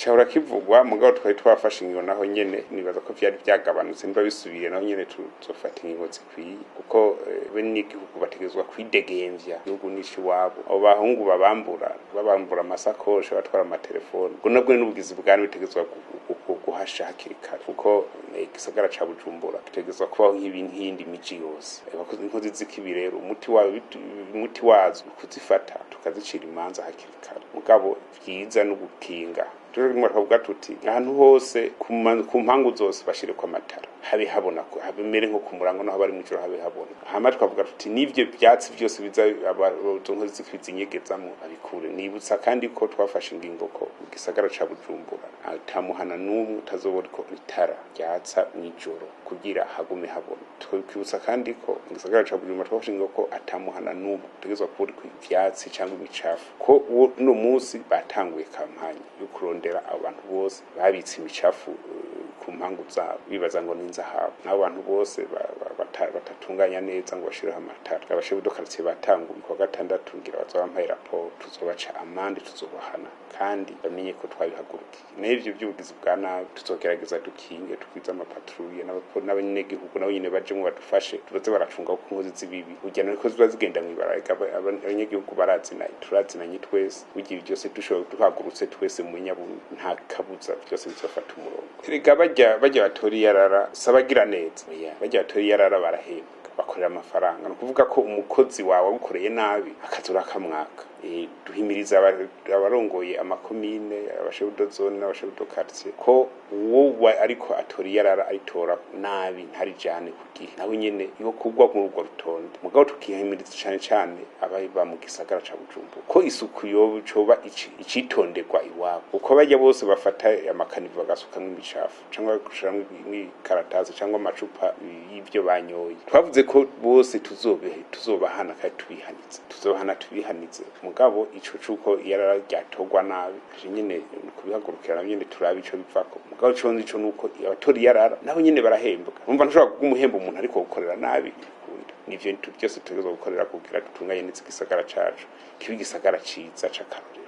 cahora kivugwa mugabo twari twafashe ingingo naho nyene nibaza ko vyari vyagabanutse niba bisubiye naho nyene tuzofata ingingo zikwiye kuko bene n'igihugu bategerezwa kwidegemvya igihugu nici wabo abo bahungu babambura amasakoshi batwara amatelefoni ngo nabwo n'ubugizi bwani bitegezwa guhasha hakiri kare kuko igisagara ca Bujumbura kitegezwa kubaho nk'ibindi miji yose abakozi inkozi z'ikibi rero umuti wazo kuzifata tukazicira imanza hakiri kare mugabo vyiza no gukinga turimo twavuga tuti ahantu hose ku mpangu zose bashire kwa matara habe habona ko habimere nko ku murango naho bari mw'ijoro habe habona hama twavuga tuti nivyo byatsi byose biza abazonkozi zikwizinyegezamo abikure nibutsa kandi ko twafashe ingingo ko igisagara ca Bujumbura atamuhana n'umwe utazobora ko itara ryatsa mw'ijoro kugira hagume habona twibutsa kandi ko igisagara ca Bujumbura twafashe ingingo ko atamuhana n'umwe utegezwa kubura ku ivyatsi cyangwa imicafu ko no munsi batanguye kampanye yo kurondera abantu bose babitse imicafu ku mpangu zabo bibaza ngo n'inzahabu n'abantu bose batatunganya neza ngo bashiraho amatara abashefu dokartie batanguye kwa gatandatu ngira bazobampaye raporo tuzobaca amande tuzobahana kandi bamenye ko twabihagurukiye n'ivyo by'ubugizi bwa nabi tuzogerageza dukinge tukwiza amapatrouille n'abanyagihugu nabo nyene bajemwe badufashe tuzoze baracunga ku nkozi z'ibibi ujya no ko zibazigenda mwibaraga abanyagihugu barazinanye turazinanye twese ugiye byose dushobora duhagurutse twese mu nyabuntu nta kabuza byose bizofata umurongo erega bajya batori yarara sabagira neza bajya batori yarara barahembwa bakorera amafaranga no kuvuga ko umukozi wawe agukoreye nabi akazura akamwaka duhimiriza abarongoye amakomine abashebudo zone n'abashebudo quartier ko uwo ariko atori yarara aitora nabi ntari jane kugihe nawe nyene yo kugwa mu rugo rutonde mugabo tukihimiriza cyane abayi ba mu gisagara ca Bujumbura ko isuku yo coba icitonderwa iwabo uko bajya bose bafata amakanivu bagasuka nk'imicafu cyangwa kushiramwe n'ikaratasi cyangwa amacupa y'ivyo banyoye twavuze ko bose tuzobahana kandi tubihanitse mugabo ico cuko yarara ryatogwa nabi nyene kubihagurukira nyene turabi ico bivako mugabo cyo nzi cyo nuko abatori yarara nabo nyene barahembwa umva ntushobora kugumuhemba umuntu ariko gukorera nabi nivyo byose tugeze gukorera kugira dutunganye n'igisagara cacu kibi gisagara ciza c'akarore